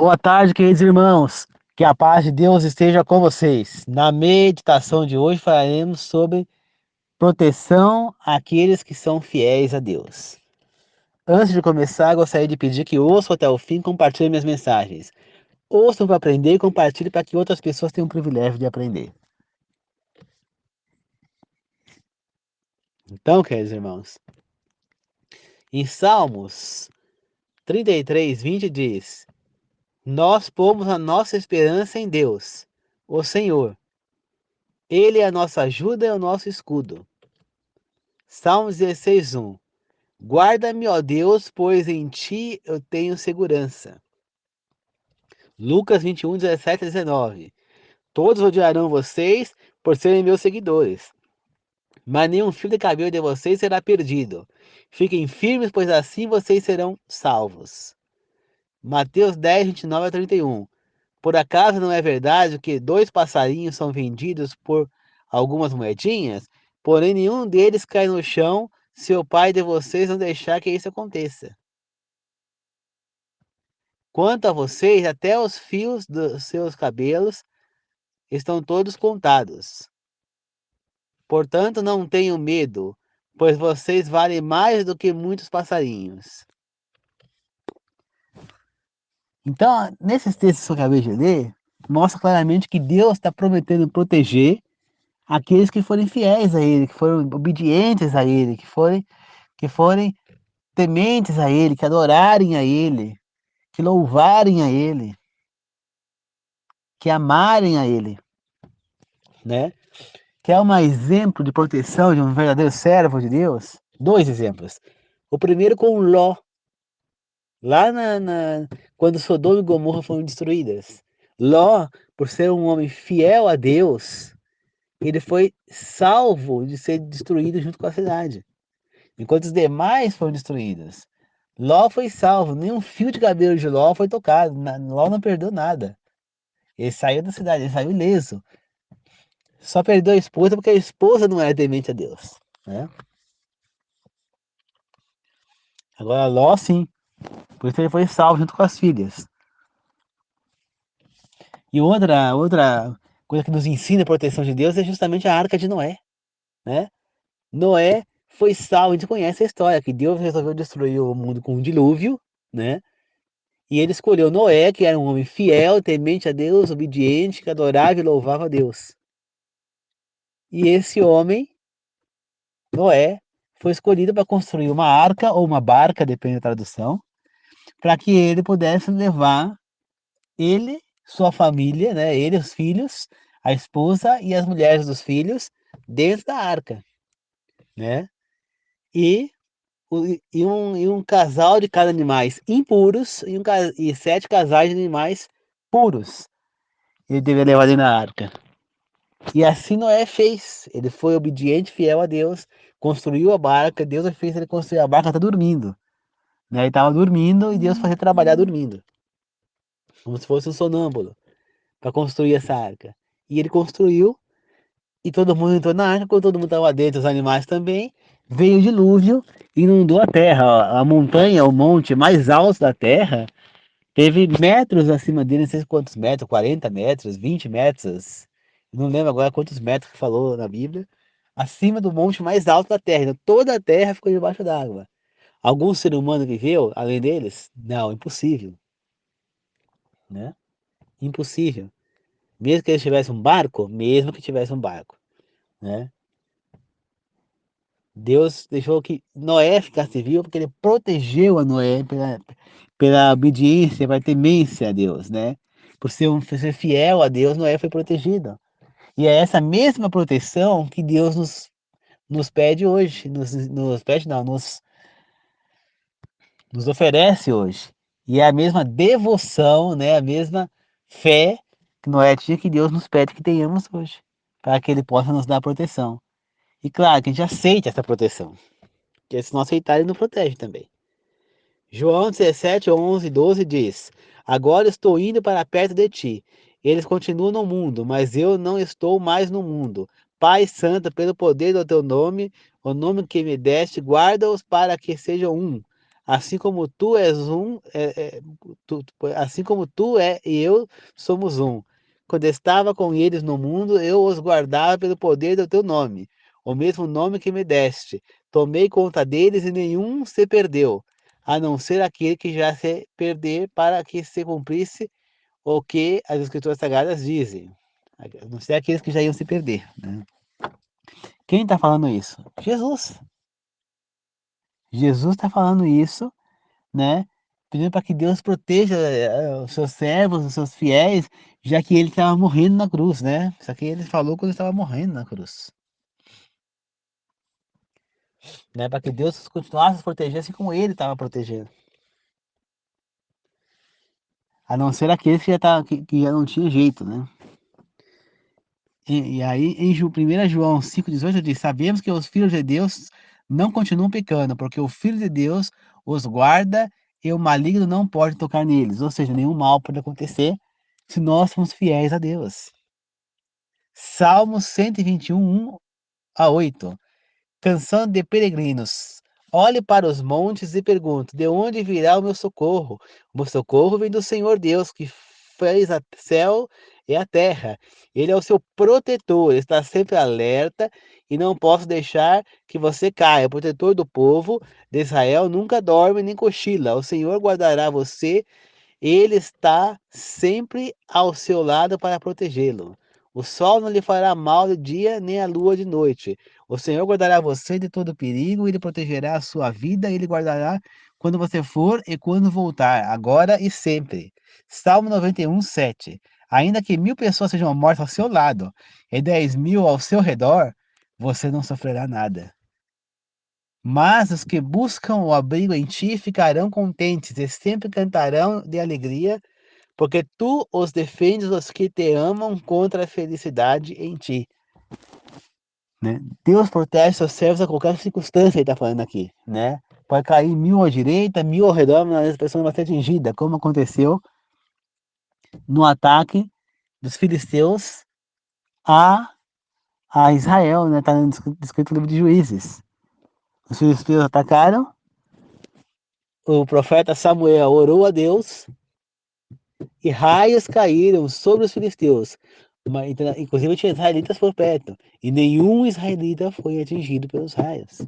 Boa tarde, queridos irmãos. Que a paz de Deus esteja com vocês. Na meditação de hoje falaremos sobre proteção àqueles que são fiéis a Deus. Antes de começar, gostaria de pedir que ouçam até o fim e compartilhem minhas mensagens. Ouçam para aprender e compartilhem para que outras pessoas tenham o privilégio de aprender. Então, queridos irmãos, em Salmos 33:20 diz: Nós pomos a nossa esperança em Deus, o Senhor. Ele é a nossa ajuda e o nosso escudo. Salmos 16:1. Guarda-me, ó Deus, pois em ti eu tenho segurança. Lucas 21:17-19. Todos odiarão vocês por serem meus seguidores, mas nenhum fio de cabelo de vocês será perdido. Fiquem firmes, pois assim vocês serão salvos. Mateus 10:29-31. Por acaso não é verdade que 2 passarinhos são vendidos por algumas moedinhas? Porém, nenhum deles cai no chão se o pai de vocês não deixar que isso aconteça. Quanto a vocês, até os fios dos seus cabelos estão todos contados. Portanto, não tenham medo, pois vocês valem mais do que muitos passarinhos. Então, nesses textos que eu acabei de ler, mostra claramente que Deus está prometendo proteger aqueles que forem fiéis a Ele, que forem obedientes a Ele, que forem tementes a Ele, que adorarem a Ele, que louvarem a Ele, que amarem a Ele, né? Quer um exemplo de proteção de um verdadeiro servo de Deus? Dois exemplos. O primeiro com Ló, lá quando Sodoma e Gomorra foram destruídas. Ló, por ser um homem fiel a Deus, ele foi salvo de ser destruído junto com a cidade, enquanto os demais foram destruídos. Ló foi salvo, nenhum fio de cabelo de Ló foi tocado, Ló não perdeu nada. Ele saiu da cidade, ele saiu ileso. Só perdeu a esposa porque a esposa não era temente a Deus, né? Agora Ló sim, por isso ele foi salvo junto com as filhas. E outra coisa que nos ensina a proteção de Deus é justamente a arca de Noé, né? Noé foi salvo, a gente conhece a história, que Deus resolveu destruir o mundo com um dilúvio, né? E ele escolheu Noé, que era um homem fiel, temente a Deus, obediente, que adorava e louvava a Deus. E esse homem, Noé, foi escolhido para construir uma arca ou uma barca, depende da tradução, para que ele pudesse levar ele, sua família, né, ele, os filhos, a esposa e as mulheres dos filhos dentro da arca, né? E, e um casal de cada animais impuros e 7 casais de animais puros. Ele deveria levar dentro da arca. E assim Noé fez. Ele foi obediente, fiel a Deus, construiu a barca. Deus fez ele construir a barca, tá dormindo, né? Ele estava dormindo e Deus fazia trabalhar dormindo, como se fosse um sonâmbulo, para construir essa arca. E ele construiu, e todo mundo entrou na arca. Quando todo mundo estava dentro, os animais também, veio o dilúvio e inundou a terra. A montanha, o monte mais alto da terra, teve metros acima dele, não sei quantos metros, 40 metros, 20 metros, não lembro agora quantos metros que falou na Bíblia, acima do monte mais alto da terra. Então, toda a terra ficou debaixo d'água. Algum ser humano viveu além deles? Não, impossível, né? Impossível. Mesmo que eles tivessem um barco, mesmo que tivesse um barco, né? Deus deixou que Noé ficasse vivo porque ele protegeu a Noé pela obediência, pela temência a Deus, né? Por ser fiel a Deus, Noé foi protegido. E é essa mesma proteção que Deus nos pede hoje, nos pede não, nos oferece hoje. E é a mesma devoção, né? A mesma fé que Noé tinha, que Deus nos pede que tenhamos hoje, para que Ele possa nos dar proteção. E claro que a gente aceite essa proteção, porque se não aceitar, Ele não protege também. João 17, 11, 12 diz: Agora estou indo para perto de ti. Eles continuam no mundo, mas eu não estou mais no mundo. Pai Santo, pelo poder do teu nome, o nome que me deste, guarda-os para que sejam um, assim como tu és um, assim como tu e eu somos um. Quando estava com eles no mundo, eu os guardava pelo poder do teu nome, o mesmo nome que me deste. Tomei conta deles e nenhum se perdeu, a não ser aquele que já se perder para que se cumprisse o que as escrituras sagradas dizem. A não ser aqueles que já iam se perder, né? Quem está falando isso? Jesus. Jesus está falando isso, né? Pedindo para que Deus proteja os seus servos, os seus fiéis, já que ele estava morrendo na cruz, né? Isso aqui ele falou quando estava morrendo na cruz, né? Para que Deus continuasse a proteger assim como ele estava protegendo. A não ser aqueles que que já não tinha jeito, né? E aí, em 1 João 5,18 diz: Sabemos que os filhos de Deus não continuam pecando, porque o Filho de Deus os guarda e o maligno não pode tocar neles. Ou seja, nenhum mal pode acontecer se nós formos fiéis a Deus. Salmos 121, 1 a 8. Canção de peregrinos. Olhe para os montes e pergunto: de onde virá o meu socorro? O meu socorro vem do Senhor Deus, que fez o céu e a terra. Ele é o seu protetor, está sempre alerta e não posso deixar que você caia. O protetor do povo de Israel nunca dorme nem cochila. O Senhor guardará você, ele está sempre ao seu lado para protegê-lo. O sol não lhe fará mal de dia, nem a lua de noite. O Senhor guardará você de todo perigo, ele protegerá a sua vida, ele guardará quando você for e quando voltar, agora e sempre. Salmo 91, 7. Ainda que 1.000 pessoas sejam mortas ao seu lado e 10.000 ao seu redor, você não sofrerá nada. Mas os que buscam o abrigo em ti ficarão contentes e sempre cantarão de alegria, porque tu os defendes os que te amam contra a felicidade em ti. Né? Deus protege seus servos a qualquer circunstância, ele está falando aqui, né? Pode cair 1.000 à direita, 1.000 ao redor, mas a pessoa não vai ser atingida, como aconteceu no ataque dos filisteus a, a Israel, né? Está descrito no livro de Juízes. Os filisteus atacaram, o profeta Samuel orou a Deus e raios caíram sobre os filisteus. Inclusive tinha israelitas por perto, e nenhum israelita foi atingido pelos raios.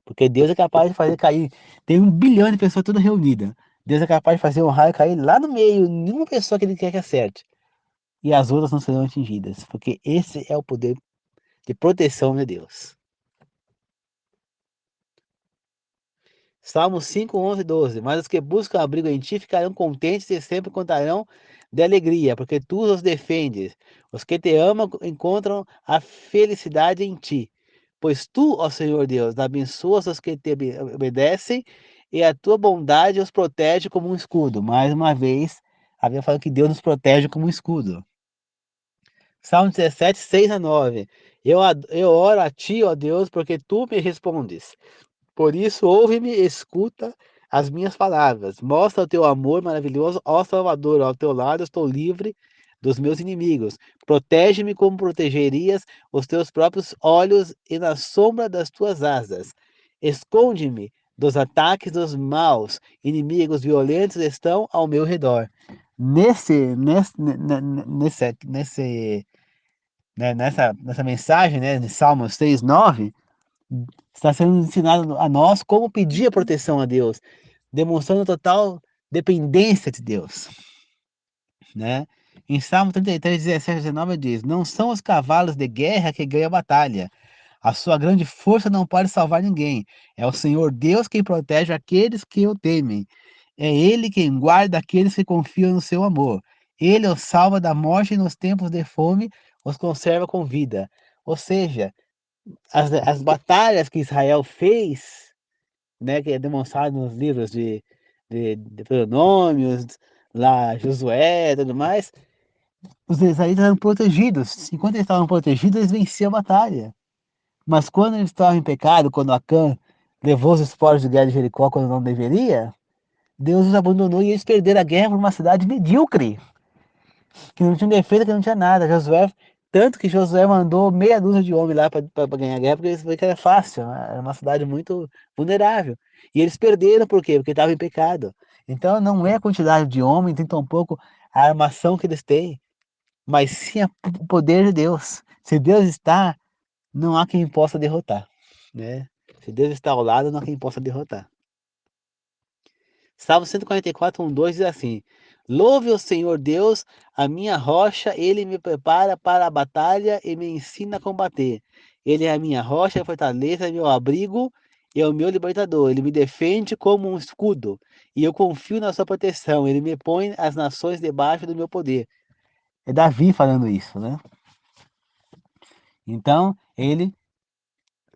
Porque Deus é capaz de fazer cair. Tem 1 bilhão de pessoas todas reunidas. Deus é capaz de fazer um raio cair lá no meio, nenhuma pessoa que ele quer que acerte. E as outras não serão atingidas. Porque esse é o poder de proteção de Deus. Salmos 5, 11 e 12. Mas os que buscam abrigo em ti ficarão contentes e sempre contarão de alegria, porque tu os defendes. Os que te amam encontram a felicidade em ti. Pois tu, ó Senhor Deus, abençoas os que te obedecem e a tua bondade os protege como um escudo. Mais uma vez, havia falado que Deus nos protege como um escudo. Salmo 17, 6 a 9. Eu oro a ti, ó Deus, porque tu me respondes. Por isso, ouve-me e escuta as minhas palavras. Mostra o teu amor maravilhoso, ó Salvador. Ao teu lado estou livre dos meus inimigos. Protege-me como protegerias os teus próprios olhos e na sombra das tuas asas. Esconde-me dos ataques dos maus. Inimigos violentos estão ao meu redor. Nessa mensagem, né, de Salmos 6, 9, está sendo ensinado a nós como pedir a proteção a Deus, demonstrando total dependência de Deus, né? Em Salmo 33, 17 a 19 diz: Não são os cavalos de guerra que ganham a batalha. A sua grande força não pode salvar ninguém. É o Senhor Deus quem protege aqueles que o temem. É Ele quem guarda aqueles que confiam no seu amor. Ele os salva da morte e nos tempos de fome os conserva com vida. Ou seja, as batalhas que Israel fez, né, que é demonstrado nos livros de Deuteronômios, lá Josué e tudo mais, os israelitas eram protegidos. Enquanto eles estavam protegidos, eles venciam a batalha. Mas quando eles estavam em pecado, quando Acã levou os esporos de guerra de Jericó quando não deveria, Deus os abandonou e eles perderam a guerra por uma cidade medíocre, que não tinha defesa, que não tinha nada. Josué Tanto que Josué mandou meia dúzia de homens lá para ganhar a guerra, porque eles viram que era fácil, né? Era uma cidade muito vulnerável. E eles perderam por quê? Porque estavam em pecado. Então não é a quantidade de homens, nem tampouco a armação que eles têm, mas sim o poder de Deus. Se Deus está, não há quem possa derrotar, né? Se Deus está ao lado, não há quem possa derrotar. Salmo 144, 2 diz assim: Louve o Senhor Deus, a minha rocha, ele me prepara para a batalha e me ensina a combater. Ele é a minha rocha, a fortaleza, meu abrigo e é o meu libertador. Ele me defende como um escudo e eu confio na sua proteção. Ele me põe as nações debaixo do meu poder. É Davi falando isso, né? Então, ele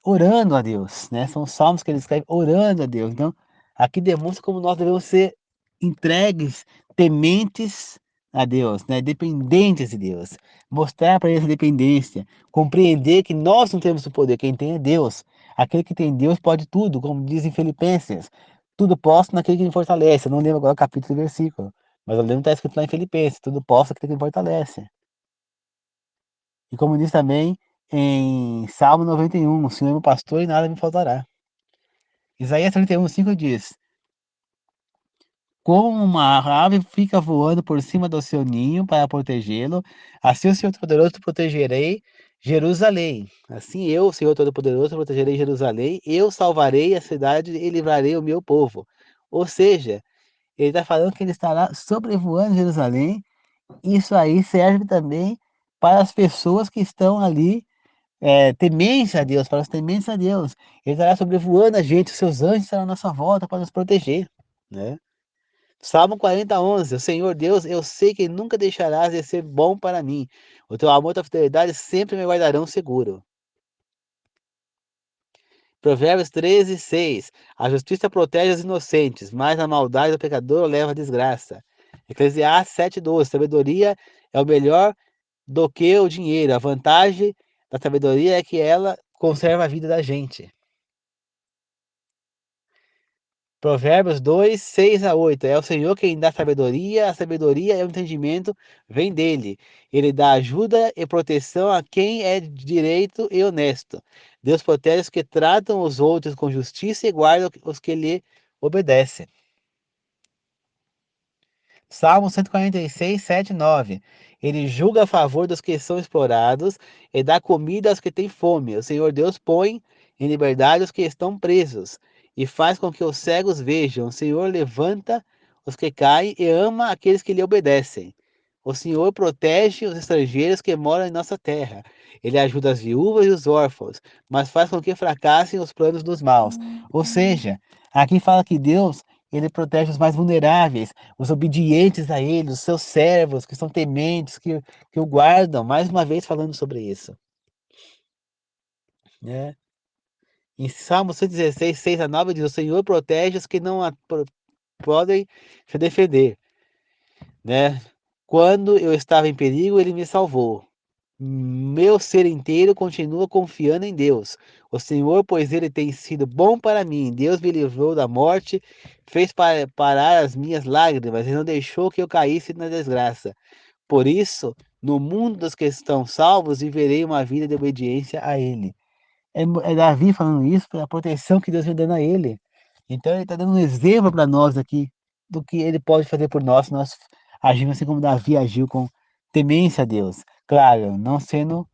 orando a Deus, né? São salmos que ele escreve orando a Deus. Então, aqui demonstra como nós devemos ser entregues, tementes a Deus, né? Dependentes de Deus. Mostrar para ele essa dependência, compreender que nós não temos o poder, quem tem é Deus. Aquele que tem Deus pode tudo, como diz em Filipenses. Tudo posso naquele que me fortalece. Eu não lembro agora o capítulo e versículo, mas eu lembro que está escrito lá em Filipenses: tudo posso naquele que me fortalece. E como diz também em Salmo 91, o Senhor é meu pastor e nada me faltará. Isaías 31, 5 diz: como uma ave fica voando por cima do seu ninho para protegê-lo, assim o Senhor Todo-Poderoso protegerei Jerusalém. Assim eu, o Senhor Todo-Poderoso, protegerei Jerusalém, eu salvarei a cidade e livrarei o meu povo. Ou seja, ele está falando que ele estará sobrevoando Jerusalém. Isso aí serve também para as pessoas que estão ali tementes a Deus, para os tementes a Deus. Ele estará sobrevoando a gente, os seus anjos estarão à nossa volta para nos proteger, né? Salmo 40, 11. O Senhor Deus, eu sei que nunca deixarás de ser bom para mim. O teu amor e a tua fidelidade sempre me guardarão seguro. Provérbios 13, 6. A justiça protege os inocentes, mas a maldade do pecador leva à desgraça. Eclesiastes 7, 12. Sabedoria é o melhor do que o dinheiro. A vantagem da sabedoria é que ela conserva a vida da gente. Provérbios 2, 6 a 8. É o Senhor quem dá sabedoria, a sabedoria e o entendimento vem dele. Ele dá ajuda e proteção a quem é direito e honesto. Deus protege os que tratam os outros com justiça e guarda os que lhe obedecem. Salmo 146, 7, 9. Ele julga a favor dos que são explorados e dá comida aos que têm fome. O Senhor Deus põe em liberdade os que estão presos e faz com que os cegos vejam. O Senhor levanta os que caem e ama aqueles que lhe obedecem. O Senhor protege os estrangeiros que moram em nossa terra. Ele ajuda as viúvas e os órfãos, mas faz com que fracassem os planos dos maus. Ou seja, aqui fala que Deus, ele protege os mais vulneráveis, os obedientes a ele, os seus servos, que são tementes, que o guardam. Mais uma vez falando sobre isso, né? Em Salmo 116, 6 a 9 diz: o Senhor protege os que não podem se defender, né? Quando eu estava em perigo, ele me salvou. Meu ser inteiro continua confiando em Deus. O Senhor, pois ele tem sido bom para mim. Deus me livrou da morte, fez parar as minhas lágrimas e não deixou que eu caísse na desgraça. Por isso, no mundo dos que estão salvos, viverei uma vida de obediência a Ele. É Davi falando isso pela proteção que Deus vem dando a ele. Então ele está dando um exemplo para nós aqui do que ele pode fazer por nós se nós agimos assim como Davi agiu com temência a Deus. Claro, não sendo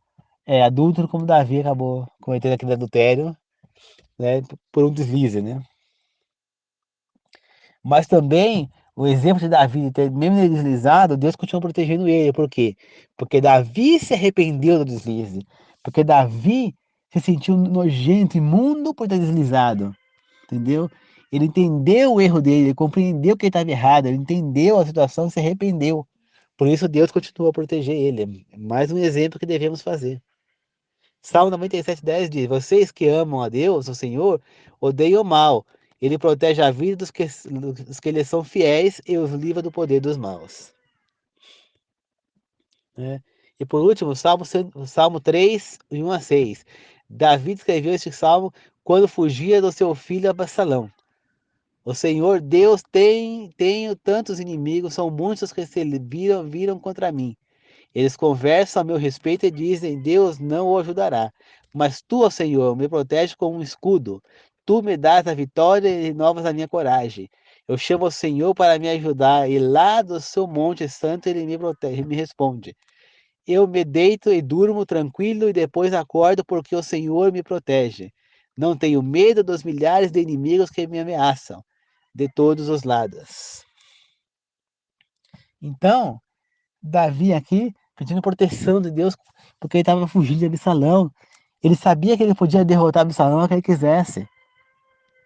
adúltero como Davi acabou cometendo aquele adultério, né, por um deslize, né? Mas também o exemplo de Davi, de mesmo ele deslizado, Deus continua protegendo ele. Por quê? Porque Davi se arrependeu do deslize. Porque Davi se sentiu nojento, imundo por ter deslizado. Entendeu? Ele entendeu o erro dele, ele compreendeu que ele estava errado, ele entendeu a situação e se arrependeu. Por isso Deus continua a proteger ele. É mais um exemplo que devemos fazer. Salmo 97:10 diz: vocês que amam a Deus, o Senhor, odeiam o mal. Ele protege a vida dos que lhe são fiéis e os livra do poder dos maus. Né? E por último, Salmo 3, de 1 a 6. Davi escreveu este salmo quando fugia do seu filho Absalão. O Senhor Deus tenho tantos inimigos, são muitos que se viram contra mim. Eles conversam a meu respeito e dizem: Deus não o ajudará. Mas tu, ó Senhor, me protege com um escudo. Tu me dás a vitória e renovas a minha coragem. Eu chamo o Senhor para me ajudar, e lá do seu monte santo ele me protege, me responde. Eu me deito e durmo tranquilo e depois acordo porque o Senhor me protege. Não tenho medo dos milhares de inimigos que me ameaçam de todos os lados. Então, Davi aqui pedindo proteção de Deus porque ele estava fugindo de Absalão. Ele sabia que ele podia derrotar Absalão se ele quisesse,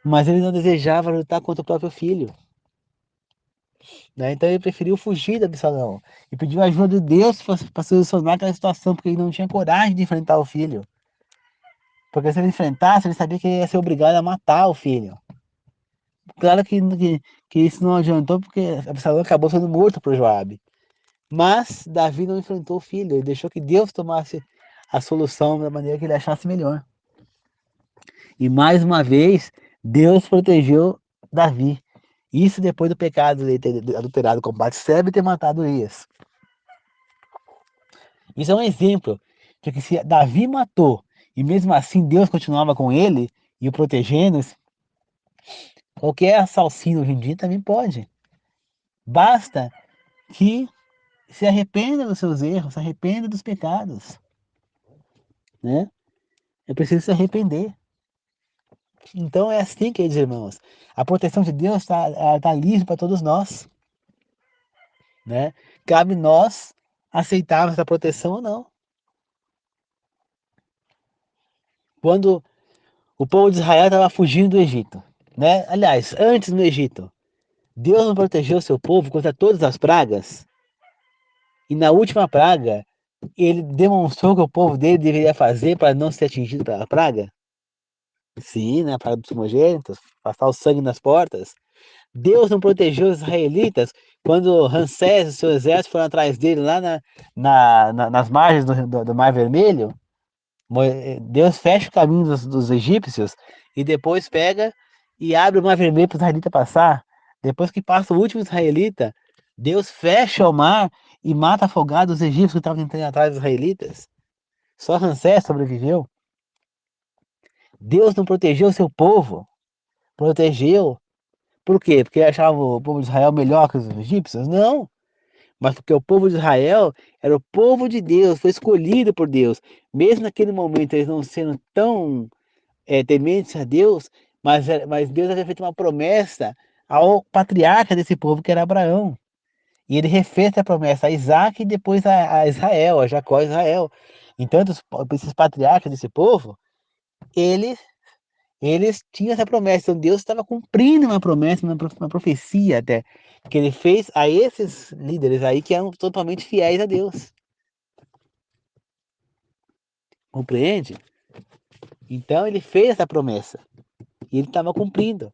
mas ele não desejava lutar contra o próprio filho. Né? Então ele preferiu fugir de Absalão e pediu a ajuda de Deus para solucionar aquela situação, porque ele não tinha coragem de enfrentar o filho. Porque se ele enfrentasse, ele sabia que ele ia ser obrigado a matar o filho. Claro que isso não adiantou, porque Absalão acabou sendo morto por Joabe. Mas Davi não enfrentou o filho, ele deixou que Deus tomasse a solução da maneira que ele achasse melhor. E mais uma vez, Deus protegeu Davi. Isso depois do pecado de ter adulterado com Batseba e ter matado Urias. Isso é um exemplo de que se Davi matou e mesmo assim Deus continuava com ele e o protegendo, qualquer assassino hoje em dia também pode. Basta que se arrependa dos seus erros, se arrependa dos pecados, né? É preciso se arrepender. Então é assim, queridos irmãos. A proteção de Deus está livre para todos nós, né? Cabe nós aceitarmos essa proteção ou não. Quando o povo de Israel estava fugindo do Egito, né? Aliás, antes no Egito, Deus não protegeu o seu povo contra todas as pragas. E na última praga, ele demonstrou o que o povo dele deveria fazer para não ser atingido pela praga. Sim, né? A praga dos primogênitos, passar o sangue nas portas. Deus não protegeu os israelitas quando Ramsés e seu exército foram atrás dele lá nas margens do Mar Vermelho. Deus fecha o caminho dos egípcios e depois pega e abre o Mar Vermelho para os israelitas passar. Depois que passa o último israelita, Deus fecha o mar e mata afogados os egípcios que estavam tentando ir atrás dos israelitas. Só Ramsés sobreviveu. Deus não protegeu o seu povo. Protegeu. Por quê? Porque achava o povo de Israel melhor que os egípcios? Não. Mas porque o povo de Israel era o povo de Deus, foi escolhido por Deus. Mesmo naquele momento eles não sendo tão tementes a Deus, mas Deus havia feito uma promessa ao patriarca desse povo, que era Abraão. E ele refez essa promessa a Isaac e depois a Israel, a Jacó e Israel. Então, esses patriarcas desse povo, eles eles tinham essa promessa. Então Deus estava cumprindo uma promessa, uma profecia até, que ele fez a esses líderes aí que eram totalmente fiéis a Deus. Compreende? Então ele fez essa promessa e ele estava cumprindo.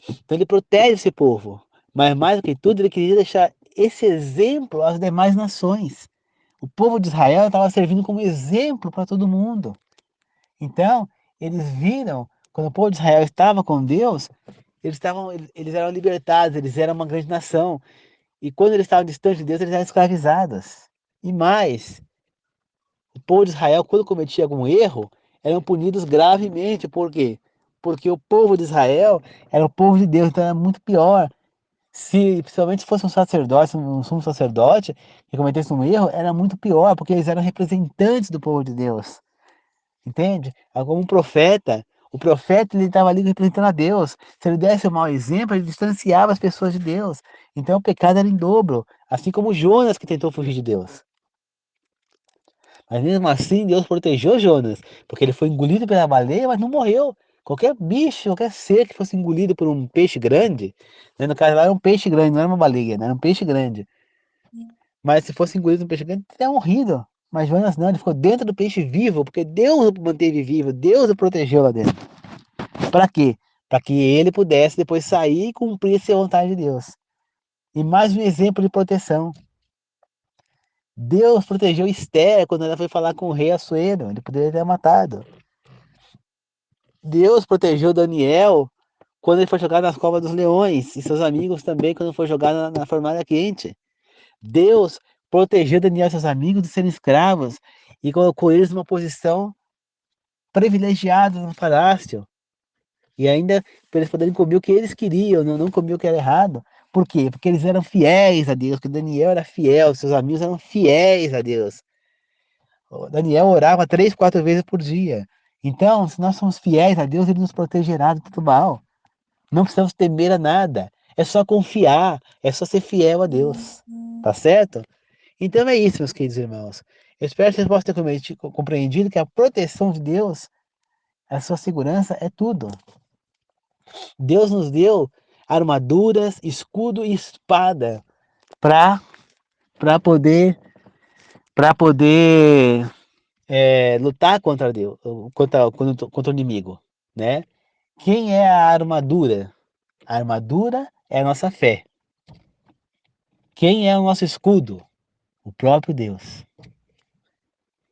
Então ele protege esse povo. Mas mais do que tudo, ele queria deixar esse exemplo às demais nações. O povo de Israel estava servindo como exemplo para todo mundo. Então, eles viram, quando o povo de Israel estava com Deus, eles eram libertados, eles eram uma grande nação. E quando eles estavam distantes de Deus, eles eram escravizados. E mais, o povo de Israel, quando cometia algum erro, eram punidos gravemente. Por quê? Porque o povo de Israel era o povo de Deus, então era muito pior. Se, principalmente se fosse um sacerdote, um sumo sacerdote, que cometesse um erro, era muito pior, porque eles eram representantes do povo de Deus. Entende? Como um profeta, o profeta ele estava ali representando a Deus. Se ele desse um mau exemplo, ele distanciava as pessoas de Deus. Então o pecado era em dobro, assim como Jonas que tentou fugir de Deus. Mas mesmo assim, Deus protegeu Jonas, porque ele foi engolido pela baleia, mas não morreu. Qualquer bicho, qualquer ser que fosse engolido por um peixe grande, né, no caso lá era um peixe grande, não era uma baleia, né, era um peixe grande. Mas se fosse engolido por um peixe grande, teria morrido. Mas Jonas não, ele ficou dentro do peixe vivo, porque Deus o manteve vivo, Deus o protegeu lá dentro. Para quê? Para que ele pudesse depois sair e cumprir a vontade de Deus. E mais um exemplo de proteção. Deus protegeu Esther quando ela foi falar com o rei Assuero, ele poderia ter matado. Deus protegeu Daniel quando ele foi jogado nas covas dos leões, e seus amigos também quando foi jogado na fornalha quente. Deus protegeu Daniel e seus amigos de serem escravos e colocou eles numa posição privilegiada no palácio. E ainda para eles poderem comer o que eles queriam, não comer o que era errado. Por quê? Porque eles eram fiéis a Deus, porque Daniel era fiel, seus amigos eram fiéis a Deus. O Daniel orava 3, 4 vezes por dia. Então, se nós somos fiéis a Deus, Ele nos protegerá de todo mal. Não precisamos temer a nada. É só confiar, é só ser fiel a Deus. Tá certo? Então é isso, meus queridos irmãos. Eu espero que vocês possam ter compreendido que a proteção de Deus, a sua segurança é tudo. Deus nos deu armaduras, escudo e espada para para poder para poder lutar contra Deus, contra o inimigo, né? Quem é a armadura? A armadura é a nossa fé. Quem é o nosso escudo? O próprio Deus.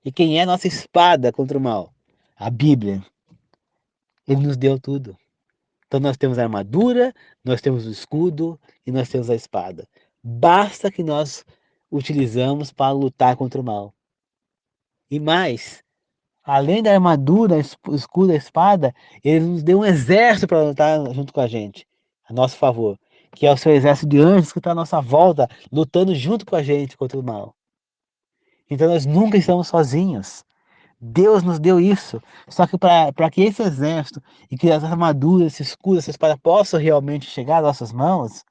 E quem é a nossa espada contra o mal? A Bíblia. Ele nos deu tudo. Então nós temos a armadura, nós temos o escudo e nós temos a espada. Basta que nós utilizamos para lutar contra o mal. E mais, além da armadura, o escudo e a espada, ele nos deu um exército para lutar junto com a gente, a nosso favor, que é o seu exército de anjos que está à nossa volta, lutando junto com a gente contra o mal. Então nós nunca estamos sozinhos. Deus nos deu isso. Só que para que esse exército e que as armaduras, esse escudo, essa espada possam realmente chegar às nossas mãos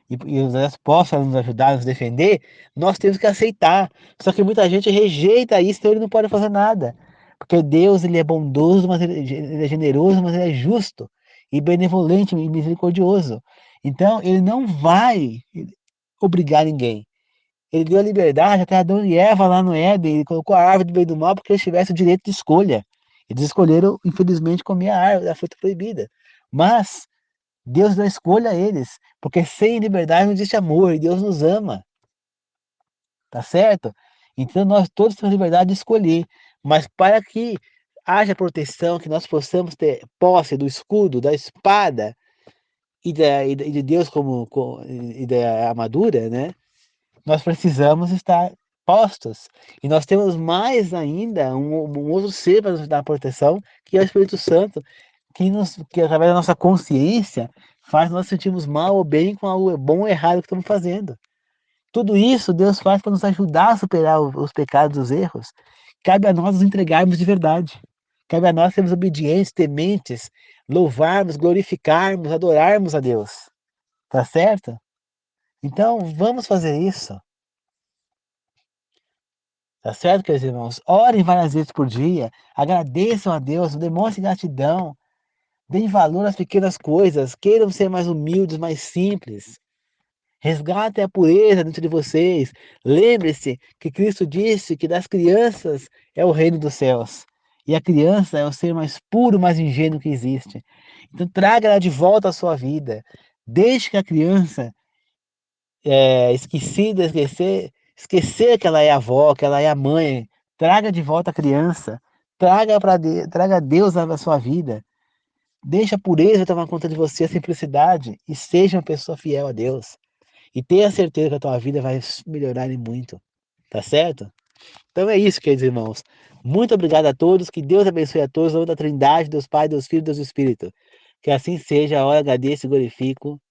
e os exércitos possam nos ajudar a nos defender, nós temos que aceitar. Só que muita gente rejeita isso, então ele não pode fazer nada. Porque Deus, ele é bondoso, mas ele é generoso, mas ele é justo e benevolente e misericordioso. Então, ele não vai obrigar ninguém. Ele deu a liberdade até Adão e Eva lá no Éden, ele colocou a árvore do bem e do mal porque eles tivessem o direito de escolha. Eles escolheram, infelizmente, comer a árvore da fruta proibida. Mas Deus dá escolha a eles, porque sem liberdade não existe amor, e Deus nos ama, tá certo? Então nós todos temos liberdade de escolher, mas para que haja proteção, que nós possamos ter posse do escudo, da espada e de Deus e da armadura, né? Nós precisamos estar postos. E nós temos mais ainda um outro ser para nos dar proteção, que é o Espírito Santo, que através da nossa consciência faz nós sentirmos mal ou bem com o bom ou errado que estamos fazendo. Tudo isso Deus faz para nos ajudar a superar os pecados, os erros. Cabe a nós nos entregarmos de verdade. Cabe a nós sermos obedientes, tementes, louvarmos, glorificarmos, adorarmos a Deus. Tá certo? Então, vamos fazer isso. Tá certo, queridos irmãos? Orem várias vezes por dia, agradeçam a Deus, demonstrem gratidão, deem valor às pequenas coisas, queiram ser mais humildes, mais simples. Resgatem a pureza dentro de vocês. Lembre-se que Cristo disse que das crianças é o reino dos céus. E a criança é o ser mais puro, mais ingênuo que existe. Então traga ela de volta à sua vida. Deixe que a criança esquecer que ela é a avó, que ela é a mãe. Traga de volta a criança. Traga Deus na sua vida. Deixa a pureza tomar conta de você, a simplicidade. E seja uma pessoa fiel a Deus. E tenha certeza que a tua vida vai melhorar e muito. Tá certo? Então é isso, queridos irmãos. Muito obrigado a todos. Que Deus abençoe a todos. Em nome da Trindade, Deus Pai, Deus Filho e Deus Espírito. Que assim seja. A hora agradeço e glorifico.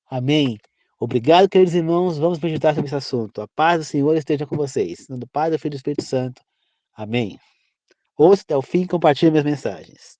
Amém. Obrigado, queridos irmãos. Vamos meditar sobre esse assunto. A paz do Senhor esteja com vocês. Em nome do Pai, do Filho e do Espírito Santo. Amém. Ouça até o fim e compartilhe minhas mensagens.